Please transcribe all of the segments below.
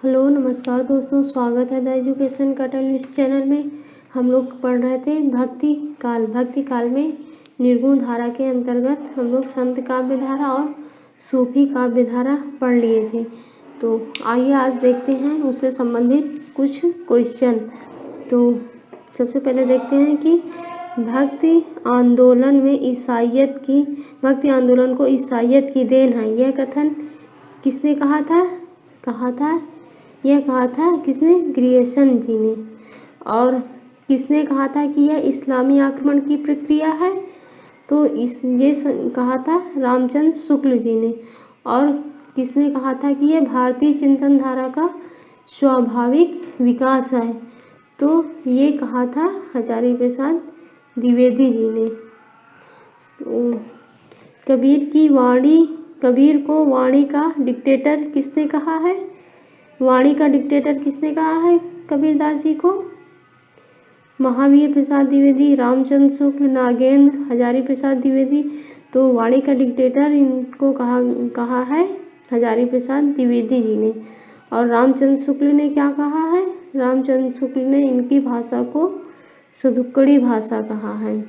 Hello नमस्कार दोस्तों, स्वागत है द एजुकेशन कैटलिस्ट चैनल में। हम लोग पढ़ रहे थे भक्ति काल में निर्गुण धारा के अंतर्गत हम लोग संत काव्य धारा और सूफी काव्य धारा पढ़ लिए थे। तो आइए आज देखते हैं उससे संबंधित कुछ क्वेश्चन। तो सबसे पहले देखते हैं कि भक्ति आंदोलन को ईसाइयत की देन है, यह कथन किसने कहा था? यह कहा था किसने? ग्रियर्सन जी ने। और किसने कहा था कि यह इस्लामी आक्रमण की प्रक्रिया है? तो ये कहा था रामचंद्र शुक्ल जी ने। और किसने कहा था कि यह भारतीय चिंतन धारा का स्वाभाविक विकास है? तो ये कहा था हजारी प्रसाद द्विवेदी जी ने। तो कबीर को वाणी का डिक्टेटर किसने कहा है? वाणी का डिक्टेटर किसने कहा है कबीरदास जी को? महावीर प्रसाद द्विवेदी, रामचंद्र शुक्ल, नागेंद्र, हजारी प्रसाद द्विवेदी। तो वाणी का डिक्टेटर इनको कहा है हजारी प्रसाद द्विवेदी जी ने। और रामचंद्र शुक्ल ने क्या कहा है? रामचंद्र शुक्ल ने इनकी भाषा को सदुक्कड़ी भाषा कहा है।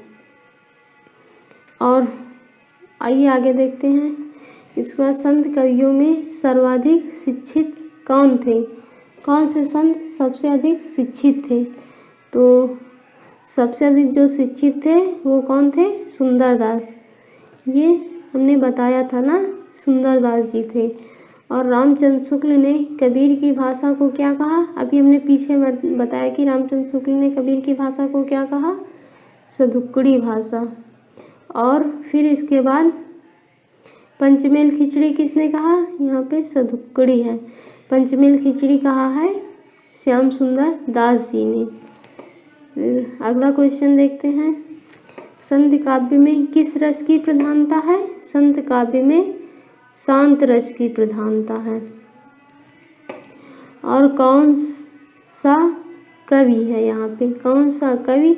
और आइए आगे देखते हैं। इसके बाद संत कवियों में सर्वाधिक शिक्षित कौन थे? कौन से संत सबसे अधिक शिक्षित थे? तो सबसे अधिक जो शिक्षित थे वो कौन थे? सुंदरदास। ये हमने बताया था ना, सुंदरदास जी थे। और रामचंद्र शुक्ल ने कबीर की भाषा को क्या कहा? अभी हमने पीछे बताया कि रामचंद्र शुक्ल ने कबीर की भाषा को क्या कहा? सदुक्कड़ी भाषा। और फिर इसके बाद पंचमेल खिचड़ी किसने कहा? यहाँ पे सदुक्कड़ी है। पंचमेल खिचड़ी कहा है श्याम सुंदर दास जी ने। फिर अगला क्वेश्चन देखते हैं। संत काव्य में किस रस की प्रधानता है? संत काव्य में शांत रस की प्रधानता है। और कौन सा कवि है यहाँ पे? कौन सा कवि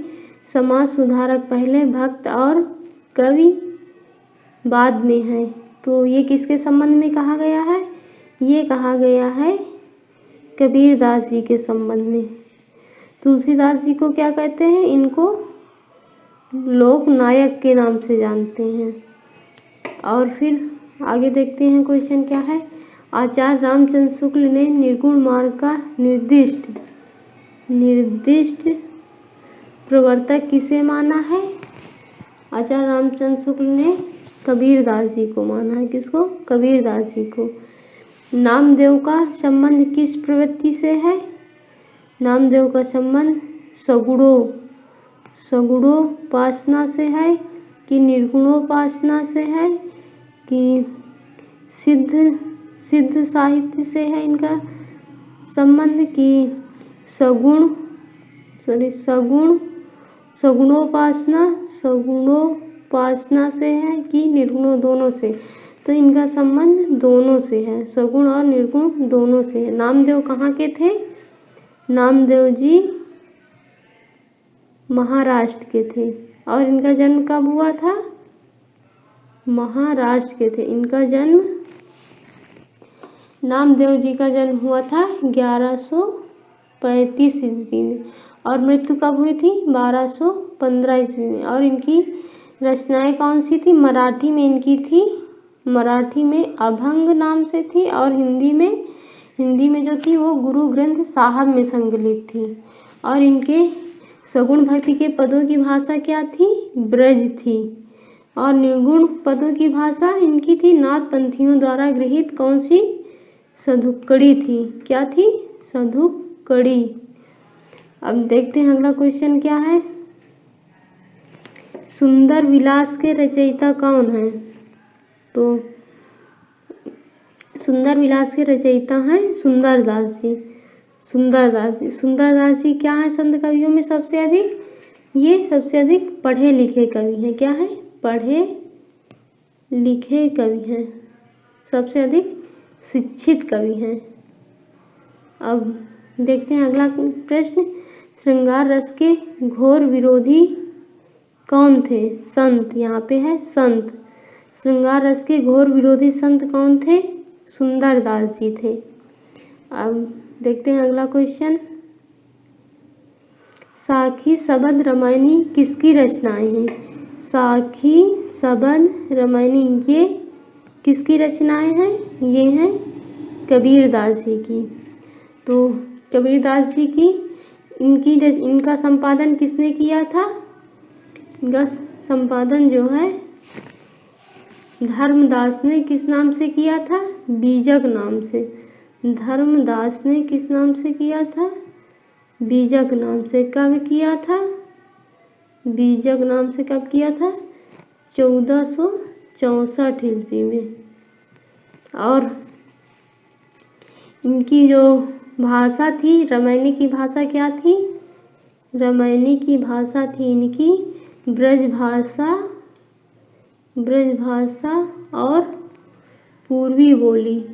समाज सुधारक पहले, भक्त और कवि बाद में है? तो ये किसके संबंध में कहा गया है? ये कहा गया है कबीरदास जी के संबंध में। तुलसीदास जी को क्या कहते हैं? इनको लोक नायक के नाम से जानते हैं। और फिर आगे देखते हैं क्वेश्चन क्या है। आचार्य रामचंद्र शुक्ल ने निर्गुण मार्ग का निर्दिष्ट प्रवर्तक किसे माना है? आचार्य रामचंद्र शुक्ल ने कबीरदास जी को माना है। किसको? कबीरदास जी को। नामदेव का संबंध किस प्रवृत्ति से है? नामदेव का संबंध सगुणोपासना से है कि निर्गुणोपासना से है कि सिद्ध साहित्य से है इनका संबंध कि सगुणोपासना से है कि निर्गुणों दोनों से? तो इनका संबंध दोनों से है, सगुण और निर्गुण दोनों से है। नामदेव कहाँ के थे? नामदेव जी महाराष्ट्र के थे। और इनका जन्म कब हुआ था? महाराष्ट्र के थे इनका जन्म। नामदेव जी का जन्म हुआ था 1135 ईस्वी में। और मृत्यु कब हुई थी? 1215 ईस्वी में। और इनकी रचनाएं कौन सी थी? मराठी में इनकी थी, मराठी में अभंग नाम से थी। और हिंदी में जो थी वो गुरु ग्रंथ साहब में संकलित थी। और इनके सगुण भक्ति के पदों की भाषा क्या थी? ब्रज थी। और निर्गुण पदों की भाषा इनकी थी नाथ पंथियों द्वारा गृहीत कौन सी? सदुक्कड़ी थी। क्या थी? सदुक्कड़ी। अब देखते हैं अगला क्वेश्चन क्या है। सुंदर विलास के रचयिता कौन है? तो सुंदर विलास के रचयिता हैं सुंदरदास जी। सुंदरदास जी क्या है संत कवियों में सबसे अधिक? ये सबसे अधिक पढ़े लिखे कवि हैं। क्या है? पढ़े लिखे कवि हैं, सबसे अधिक शिक्षित कवि हैं। अब देखते हैं अगला प्रश्न। श्रृंगार रस के घोर विरोधी कौन थे? संत। यहाँ पे है संत। श्रृंगार रस के घोर विरोधी संत कौन थे? सुंदरदास जी थे। अब देखते हैं अगला क्वेश्चन। साखी शबद रामायणी किसकी रचनाएं हैं? साखी शबद रामायणी ये किसकी रचनाएं हैं? ये हैं कबीरदास जी की। तो कबीरदास जी की इनका संपादन किसने किया था? इनका संपादन जो है धर्मदास ने किस नाम से किया था? बीजक नाम से। धर्मदास ने किस नाम से किया था? बीजक नाम से। कब किया था? बीजक नाम से कब किया था? 1464 ईस्वी में। और इनकी जो भाषा थी, रामायणी की भाषा क्या थी? रामायणी की भाषा थी इनकी ब्रज भाषा और पूर्वी बोली।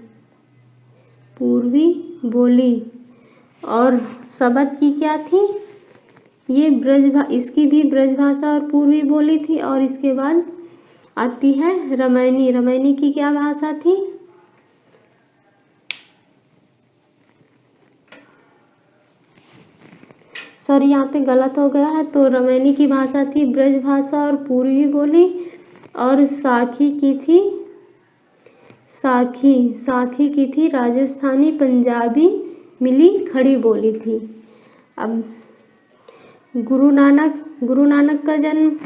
और शबद की क्या थी? ये इसकी भी ब्रज भाषा और पूर्वी बोली थी। और इसके बाद आती है रामायणी। रामायणी की क्या भाषा थी? सॉरी, यहाँ पे गलत हो गया है। तो रामायणी की भाषा थी ब्रज भाषा और पूर्वी बोली। और साखी की थी राजस्थानी पंजाबी मिली खड़ी बोली थी। अब गुरु नानक का जन्म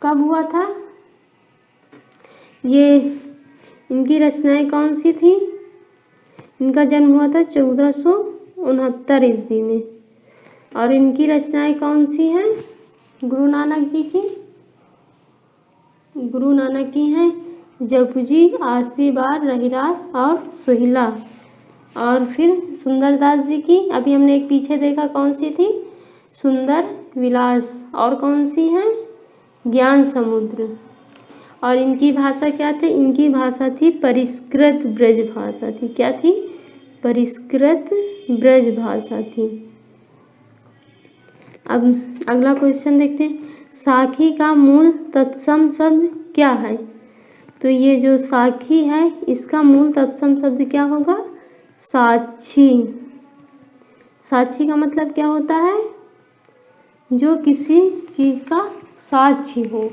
कब हुआ था? ये इनकी रचनाएं कौन सी थी? इनका जन्म हुआ था 1469 ईस्वी में। और इनकी रचनाएं कौन सी हैं? गुरु नानक जी की हैं जपुजी, आसती बार, रहीरास और सोहिला। और फिर सुंदरदास जी की अभी हमने एक पीछे देखा, कौन सी थी? सुंदर विलास। और कौन सी हैं? ज्ञान समुद्र। और इनकी भाषा क्या थी? इनकी भाषा थी परिष्कृत ब्रज भाषा थी। क्या थी? परिष्कृत ब्रज भाषा थी। अब अगला क्वेश्चन देखते हैं। साखी का मूल तत्सम शब्द क्या है? तो ये जो साखी है इसका मूल तत्सम शब्द क्या होगा? साक्षी। साक्षी का मतलब क्या होता है? जो किसी चीज का साक्षी हो।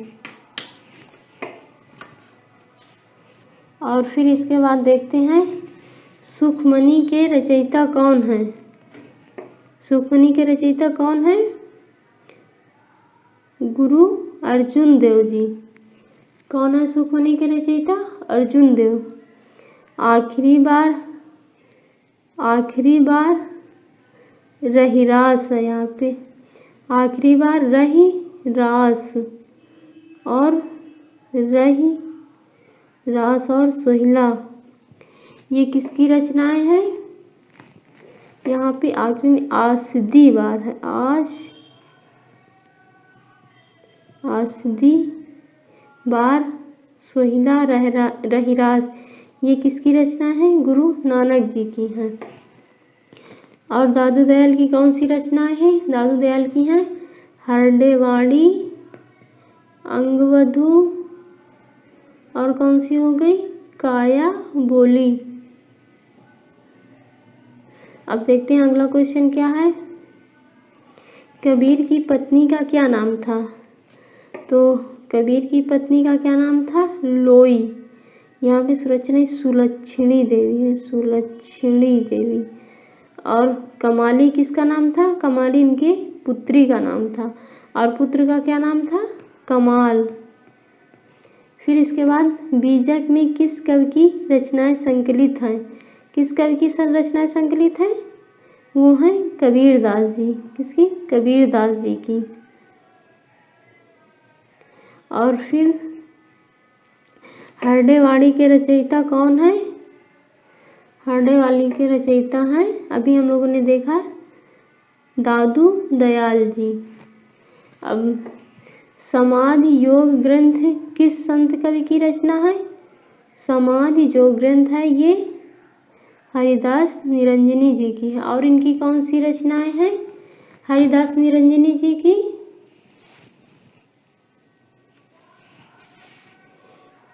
और फिर इसके बाद देखते हैं सुखमणि के रचयिता कौन है? सुखमणि के रचयिता कौन है? गुरु अर्जुन देव जी। कौन है सुखमणि के रचयिता? अर्जुन देव। आखिरी बार रहीरास है यहाँ पे। आखिरी बार रहीरास और सोहिला, ये किसकी रचनाएं हैं? यहाँ पे आखिरी आसदी बार है। आसदी बार, सोहिला, रहीरास, ये किसकी रचना है? गुरु नानक जी की है। और दादू दयाल की कौन सी रचनाएं हैं? दादू दयाल की हैं हरडेवाड़ी, अंगवधु, और कौन सी हो गई? काया बोली। अब देखते हैं अगला क्वेश्चन क्या है। कबीर की पत्नी का क्या नाम था? तो कबीर की पत्नी का क्या नाम था? लोई। यहाँ पे सुरचना सुलक्षणी देवी है, सुलक्षणी देवी। और कमाली किसका नाम था? कमाली इनके पुत्री का नाम था। और पुत्र का क्या नाम था? कमाल। फिर इसके बाद बीजक में किस कवि की रचनाएं संकलित हैं? किस कवि की रचनाएं संकलित हैं? वो हैं कबीरदास जी। किसकी? कबीरदास जी की। और फिर हरडेवाड़ी के रचयिता कौन है? हरडेवाड़ी के रचयिता हैं, अभी हम लोगों ने देखा, दादू दयाल जी। अब समाधि योग ग्रंथ किस संत कवि की रचना है? समाधि जो ग्रंथ है ये हरिदास निरंजनी जी की है। और इनकी कौन सी रचनाएं हैं? हरिदास निरंजनी जी की।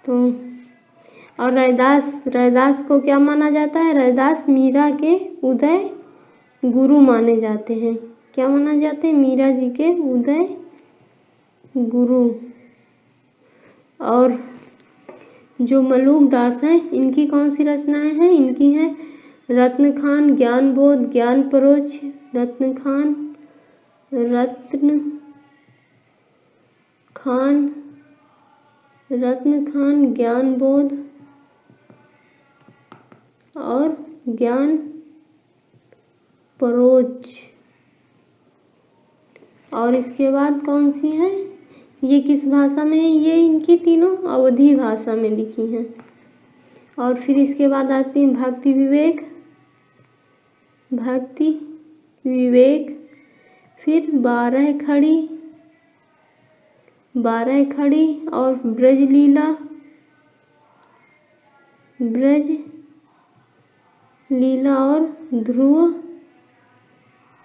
तो और रैदास को क्या माना जाता है? रैदास मीरा के उदय गुरु माने जाते हैं। क्या माना जाते हैं? मीरा जी के उदय गुरु। और जो मलूक दास हैं, इनकी कौन सी रचनाएं हैं? इनकी हैं रत्न खान, ज्ञान बोध, ज्ञान परोक्ष, रत्न खान, ज्ञान बोध और ज्ञान परोक्ष। और इसके बाद कौन सी हैं? ये किस भाषा में है? ये इनकी तीनों अवधी भाषा में लिखी हैं। और फिर इसके बाद आती है भक्ति विवेक, फिर 12 खड़ी और ब्रज लीला और ध्रुव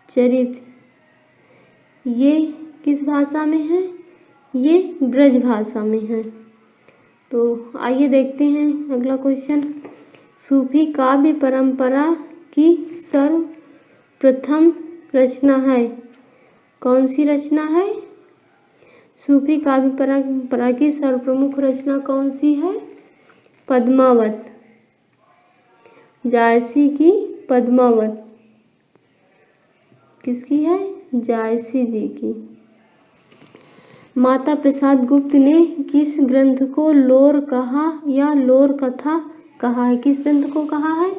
चरित। ये किस भाषा में है? ये ब्रज भाषा में है। तो आइए देखते हैं अगला क्वेश्चन। सूफी काव्य परंपरा की सर्वप्रथम रचना है? कौन सी रचना है? सूफी काव्य परंपरा की सर्वप्रमुख रचना कौन सी है? पद्मावत, जायसी की पद्मावत। किसकी है? जायसी जी की। माता प्रसाद गुप्त ने किस ग्रंथ को लोर कहा या लोर कथा कहा है? किस ग्रंथ को कहा है?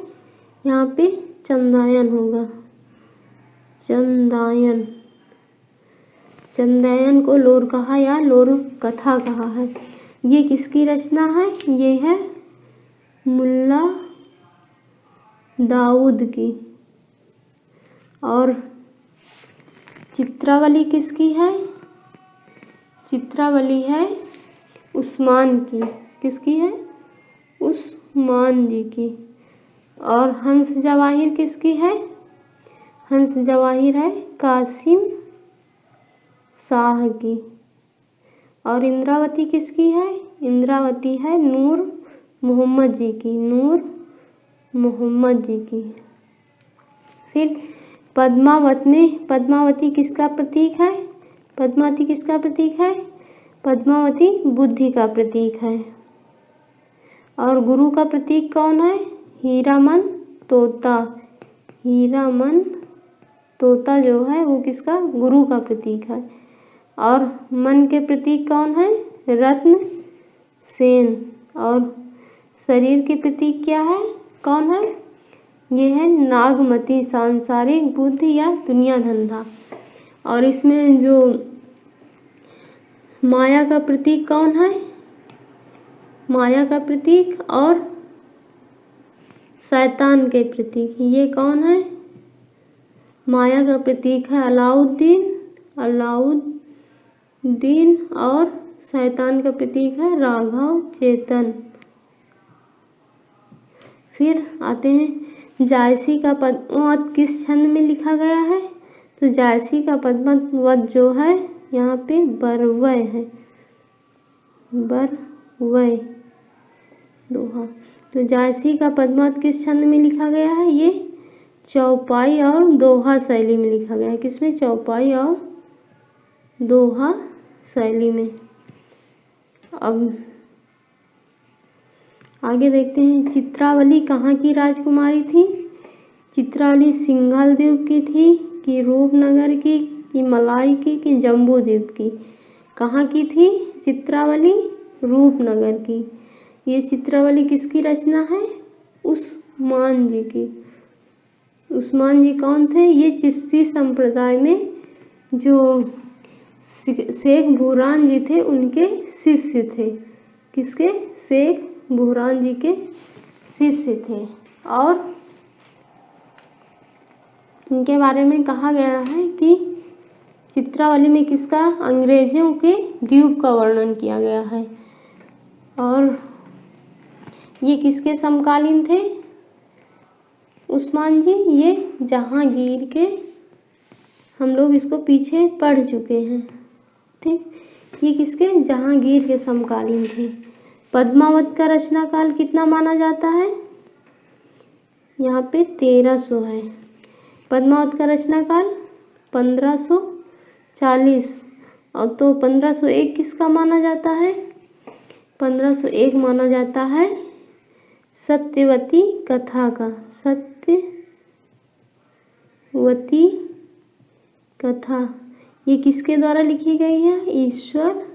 यहाँ पे चंदायन होगा। चंदायन को लोर कहा या लोर कथा कहा है। ये किसकी रचना है? ये है मुल्ला दाऊद की। और चित्रावली किसकी है? चित्रावली है उस्मान की। किसकी है? उस्मान जी की। और हंस जवाहिर किसकी है? हंस जवाहिर है कासिम शाह की। और इंद्रावती किसकी है? इंद्रावती है नूर मोहम्मद जी की। नूर मोहम्मद जी की। फिर पद्मावती किसका प्रतीक है? पद्मावती किसका प्रतीक है? पद्मावती बुद्धि का प्रतीक है। और गुरु का प्रतीक कौन है? हीरामन तोता। हीरामन तोता जो है वो किसका? गुरु का प्रतीक है। और मन के प्रतीक कौन है? रत्न सेन। और शरीर के प्रतीक क्या है? कौन है? ये है नागमती, सांसारिक बुद्धि या दुनिया धंधा। और इसमें जो माया का प्रतीक कौन है? माया का प्रतीक और शैतान के प्रतीक, ये कौन है? माया का प्रतीक है अलाउद्दीन और शैतान का प्रतीक है राघव चेतन। फिर आते हैं जायसी का पद्मावत किस छंद में लिखा गया है? तो जायसी का पद्मावत जो है यहाँ पे बरवय है। बरवय दोहा। तो जायसी का पद्मावत किस छंद में लिखा गया है? ये चौपाई और दोहा शैली में लिखा गया है। किसमें? चौपाई और दोहा शैली में। अब आगे देखते हैं चित्रावली कहाँ की राजकुमारी थी? चित्रावली सिंघल द्वीप की थी कि रूपनगर की कि मलाई की कि जम्बू द्वीप की? कहाँ की थी चित्रावली? रूपनगर की। ये चित्रावली किसकी रचना है? उस्मान जी की। उस्मान जी कौन थे? ये चिश्ती संप्रदाय में जो शेख बुरहान जी थे उनके शिष्य थे। किसके? शेख बुरहान जी के शिष्य थे। और इनके बारे में कहा गया है कि चित्रावली में किसका? अंग्रेजों के द्वीप का वर्णन किया गया है। और ये किसके समकालीन थे? उस्मान जी। ये जहांगीर के, हम लोग इसको पीछे पढ़ चुके हैं। ठीक, ये किसके? जहांगीर के समकालीन थे। पद्मावत का रचना काल कितना माना जाता है? यहाँ पे 1300 है। पद्मावत का रचना काल 1540। और तो 1501 किसका माना जाता है? 1501 माना जाता है सत्यवती कथा का। सत्यवती कथा ये किसके द्वारा लिखी गई है? ईश्वर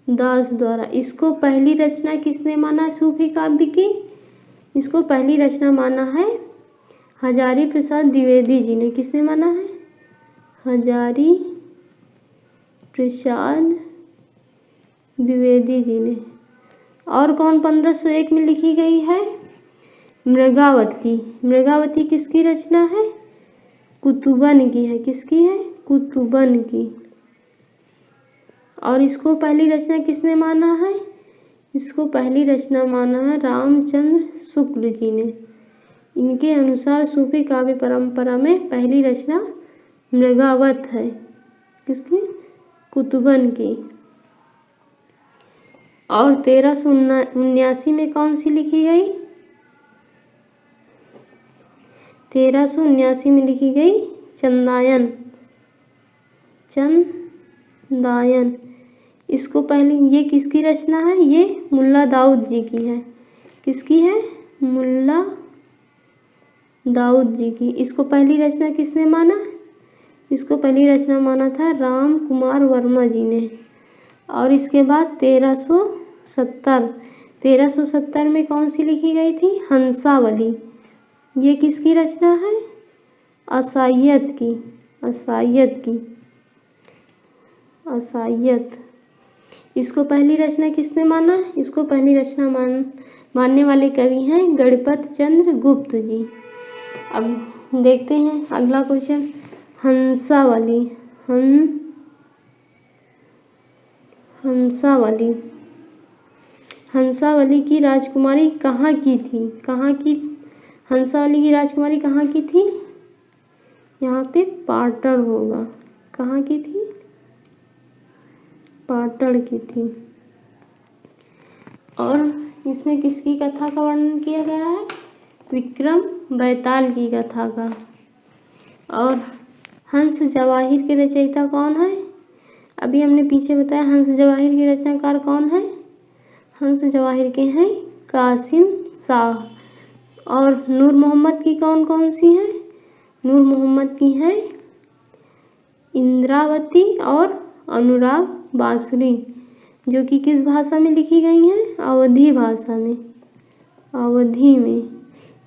दास द्वारा। इसको पहली रचना किसने माना सूफी काव्य की? इसको पहली रचना माना है हजारी प्रसाद द्विवेदी जी ने। किसने माना है? हजारी प्रसाद द्विवेदी जी ने। और कौन 1501 में लिखी गई है? मृगावती। मृगावती किसकी रचना है? कुतुबन की है। किसकी है? कुतुबन की। और इसको पहली रचना किसने माना है? इसको पहली रचना माना है रामचंद्र शुक्ल जी ने। इनके अनुसार सूफी काव्य परंपरा में पहली रचना मृगावत है। किसकी? कुतुबन की। और 1379 में कौन सी लिखी गई? 1379 में लिखी गई चंदायन। चंदायन। इसको पहले ये किसकी रचना है? ये मुल्ला दाऊद जी की है। किसकी है? मुल्ला दाऊद जी की। इसको पहली रचना किसने माना? इसको पहली रचना माना था राम कुमार वर्मा जी ने। और इसके बाद 1370 में कौन सी लिखी गई थी? हंसावली। ये किसकी रचना है? असायत की। असायत। इसको पहली रचना किसने माना? इसको पहली रचना मानने वाले कवि हैं गणपत चंद्र गुप्त जी। अब देखते हैं अगला क्वेश्चन। हंसावली की राजकुमारी कहाँ की थी? हंसावली की राजकुमारी कहाँ की थी? यहाँ पे पाटन होगा। कहाँ की थी? पाटन की थी। और इसमें किसकी कथा का वर्णन किया गया है? विक्रम बैताल की कथा का। और हंस जवाहिर के रचयिता कौन है? अभी हमने पीछे बताया हंस जवाहिर के रचनाकार कौन है? हंस जवाहिर के हैं कासिम शाह। और नूर मोहम्मद की कौन कौन सी हैं? नूर मोहम्मद की हैं इंद्रावती और अनुराग बांसुरी, जो कि किस भाषा में लिखी गई हैं? अवधी भाषा में। अवधी में।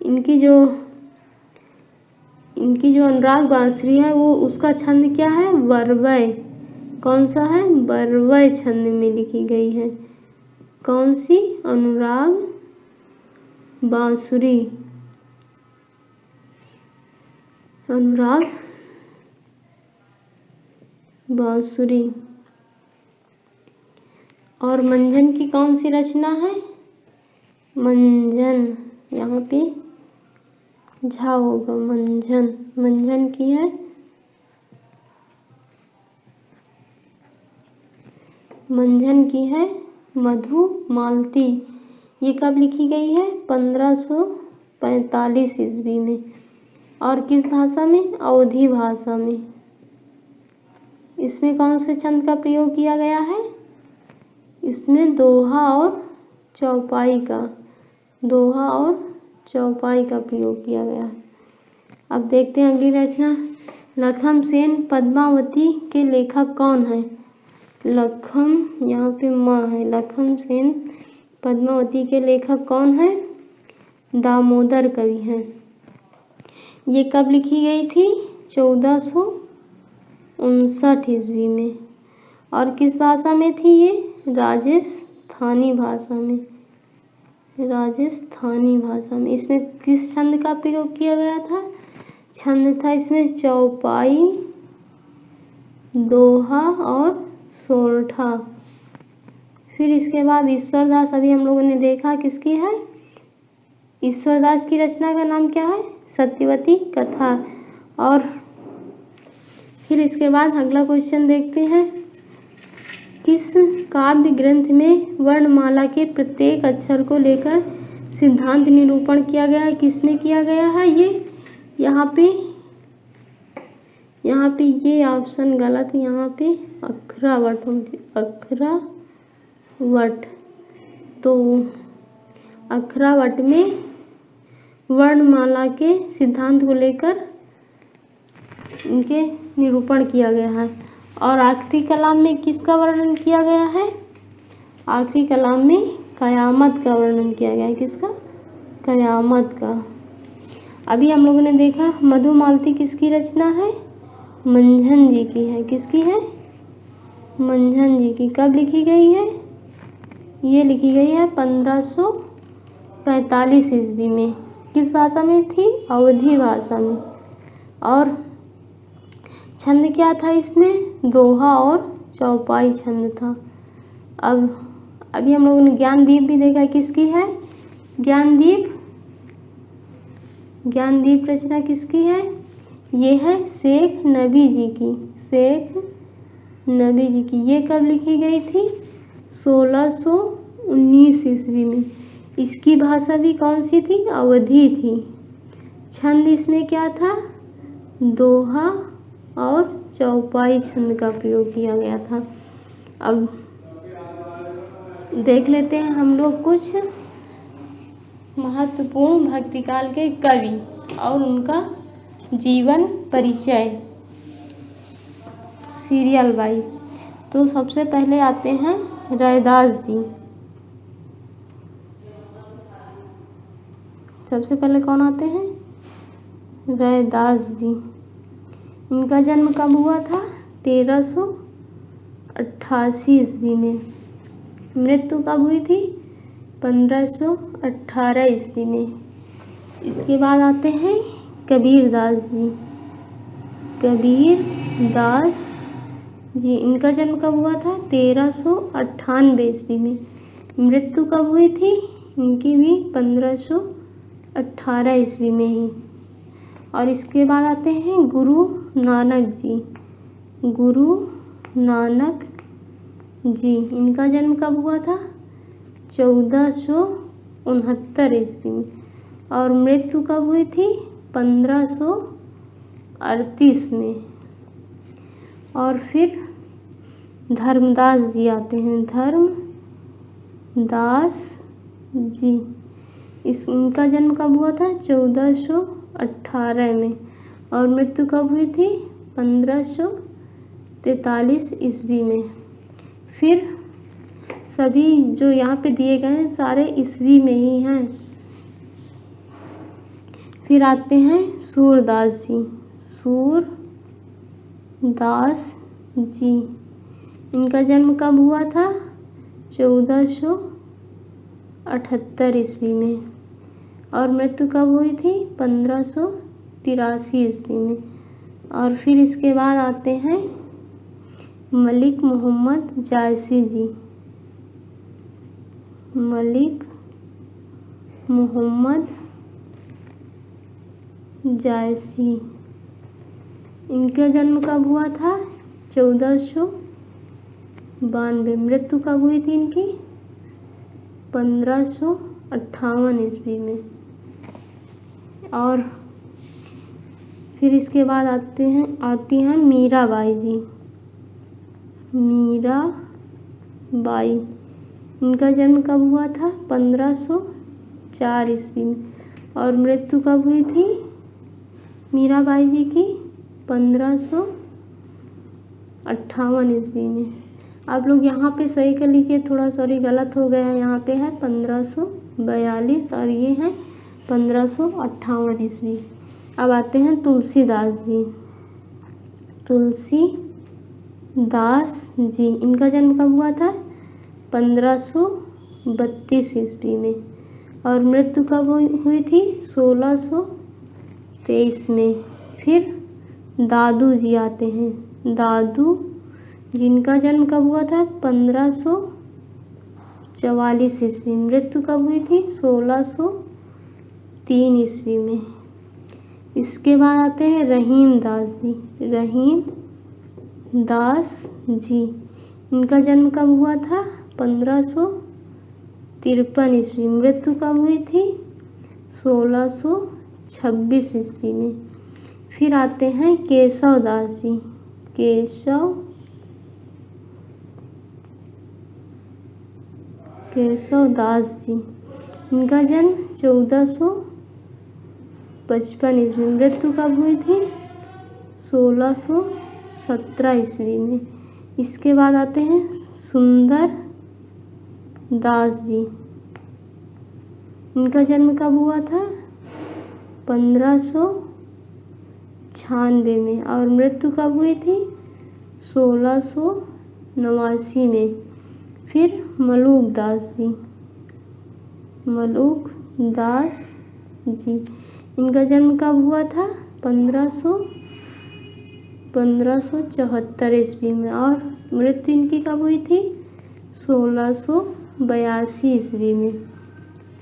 इनकी जो अनुराग बांसुरी है वो उसका छंद क्या है? बरवय। कौन सा है? बरवय छंद में लिखी गई है। कौन सी? अनुराग बांसुरी। अनुराग बांसुरी। और मंझन की कौन सी रचना है? मंझन। यहाँ पे झा होगा। मंझन की है मधुमालती। ये कब लिखी गई है? 1545 ईस्वी में। और किस भाषा में? अवधी भाषा में। इसमें कौन से छंद का प्रयोग किया गया है? इसमें दोहा और चौपाई का प्रयोग किया गया है। अब देखते हैं अगली रचना। लखम सेन पद्मावती के लेखक कौन है? लखम यहाँ पे माँ है। लखम सेन पद्मावती के लेखक कौन है? दामोदर कवि हैं। ये कब लिखी गई थी? 1459 ईस्वी में। और किस भाषा में थी ये? राजस्थानी भाषा में। इसमें किस छंद का प्रयोग किया गया था? छंद था इसमें चौपाई, दोहा और सोरठा। फिर इसके बाद ईश्वरदास, अभी हम लोगों ने देखा किसकी है? ईश्वरदास की रचना का नाम क्या है? सत्यवती कथा। और फिर इसके बाद अगला क्वेश्चन देखते हैं। किस काव्य ग्रंथ में वर्णमाला के प्रत्येक अक्षर को लेकर सिद्धांत निरूपण किया गया है? किसमें किया गया है ये? यहाँ पे ये ऑप्शन गलत है। यहाँ पे अक्षरावट होंगे, अक्षरावट। तो अक्षरावट में वर्णमाला के सिद्धांत को लेकर इनके निरूपण किया गया है। और आखिरी कलाम में किसका वर्णन किया गया है? आखिरी कलाम में कयामत का वर्णन किया गया है। किसका? कयामत का। अभी हम लोगों ने देखा मधुमालती किसकी रचना है? मंझन जी की है। किसकी है? मंझन जी की। कब लिखी गई है? ये लिखी गई है 1545 ईस्वी में। किस भाषा में थी? अवधी भाषा में। और छंद क्या था इसमें? दोहा और चौपाई छंद था। अब अभी हम लोगों ने ज्ञानदीप भी देखा। किसकी है? ज्ञानदीप रचना किसकी है? ये है शेख नबी जी की। शेख नबी जी की। ये कब लिखी गई थी? 1619 ईस्वी में। इसकी भाषा भी कौन सी थी? अवधी थी। छंद इसमें क्या था? दोहा और चौपाई छंद का प्रयोग किया गया था। अब देख लेते हैं हम लोग कुछ महत्वपूर्ण भक्तिकाल के कवि और उनका जीवन परिचय सीरियल वाइज। तो सबसे पहले आते हैं रैदास जी। सबसे पहले कौन आते हैं? रैदास जी। इनका जन्म कब हुआ था? 1388 ईस्वी में। मृत्यु कब हुई थी? 1518 ईस्वी में। इसके बाद आते हैं कबीरदास जी। कबीरदास जी, इनका जन्म कब हुआ था? 1398 ईस्वी में। मृत्यु कब हुई थी इनकी भी? 1518 ईस्वी में ही। और इसके बाद आते हैं गुरु नानक जी। गुरु नानक जी, इनका जन्म कब हुआ था? 1469 ईस्वी में। और मृत्यु कब हुई थी? 1538 में। और फिर धर्मदास जी आते हैं। धर्मदास जी, इनका जन्म कब हुआ था? 1418 में। और मृत्यु कब हुई थी? 1543 ईस्वी में। फिर सभी जो यहाँ पे दिए गए हैं सारे ईस्वी में ही हैं। फिर आते हैं सूरदास जी। सूरदास जी, इनका जन्म कब हुआ था? 1478 ईस्वी में। और मृत्यु कब हुई थी? 1583 ईस्वी में। और फिर इसके बाद आते हैं मलिक मोहम्मद जायसी जी। मलिक मोहम्मद जायसी, इनका जन्म कब हुआ था? 1492। मृत्यु कब हुई थी इनकी? 1558 ईस्वी में। और फिर इसके बाद आती हैं मीराबाई जी। मीराबाई, इनका जन्म कब हुआ था? 1504 ईस्वी में। और मृत्यु कब हुई थी मीराबाई जी की? 1558 ईस्वी में। आप लोग यहाँ पे सही कर लीजिए, थोड़ा सॉरी गलत हो गया है। यहाँ पे है 1542 और ये है 1558 ईस्वी। अब आते हैं तुलसीदास जी। तुलसीदास जी, इनका जन्म कब हुआ था? 1532 ईस्वी में। और मृत्यु कब हुई थी? 1623 में। फिर दादू जी आते हैं। दादू, जिनका जन्म कब हुआ था? 1544 ईस्वी। मृत्यु कब हुई थी? 1603 ईस्वी में। इसके बाद आते हैं रहीम दास जी। रहीम दास जी, इनका जन्म कब हुआ था? 1553 ईस्वी। मृत्यु कब हुई थी? 1626 ईस्वी में। फिर आते हैं केशव दास जी। केशव दास जी, इनका जन्म 1455 ईस्वी। मृत्यु कब हुई थी? 1617 ईस्वी में। इसके बाद आते हैं सुंदर दास जी। इनका जन्म कब हुआ था? 1596 में। और मृत्यु कब हुई थी? 1689 में। फिर मलूक दास जी, इनका जन्म कब हुआ था? 1574 ईस्वी में। और मृत्यु इनकी कब हुई थी? 1682 ईस्वी में।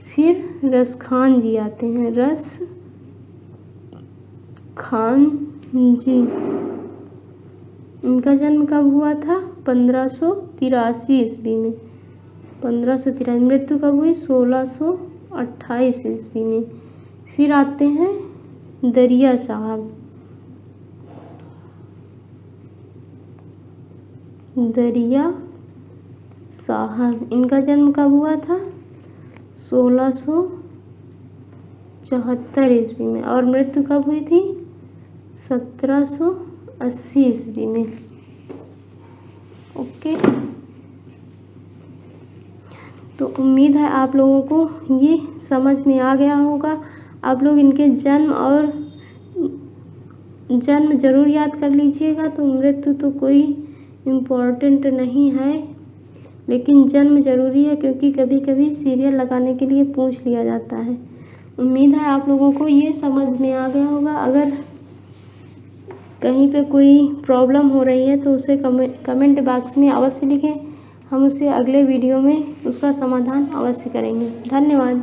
फिर रसखान जी आते हैं। रसखान जी, इनका जन्म कब हुआ था? 1583 ईस्वी में। 1583। मृत्यु कब हुई? 1628 ईस्वी में। फिर आते हैं दरिया साहब, इनका जन्म कब हुआ था? 1674 ईस्वी में। और मृत्यु कब हुई थी? 1780 ईस्वी में। ओके, तो उम्मीद है आप लोगों को ये समझ में आ गया होगा। आप लोग इनके जन्म ज़रूर याद कर लीजिएगा। तो मृत्यु तो कोई इम्पोर्टेंट नहीं है, लेकिन जन्म ज़रूरी है, क्योंकि कभी कभी सीरियल लगाने के लिए पूछ लिया जाता है। उम्मीद है आप लोगों को ये समझ में आ गया होगा। अगर कहीं पे कोई प्रॉब्लम हो रही है तो उसे कमेंट बॉक्स में अवश्य लिखें। हम उसे अगले वीडियो में उसका समाधान अवश्य करेंगे। धन्यवाद।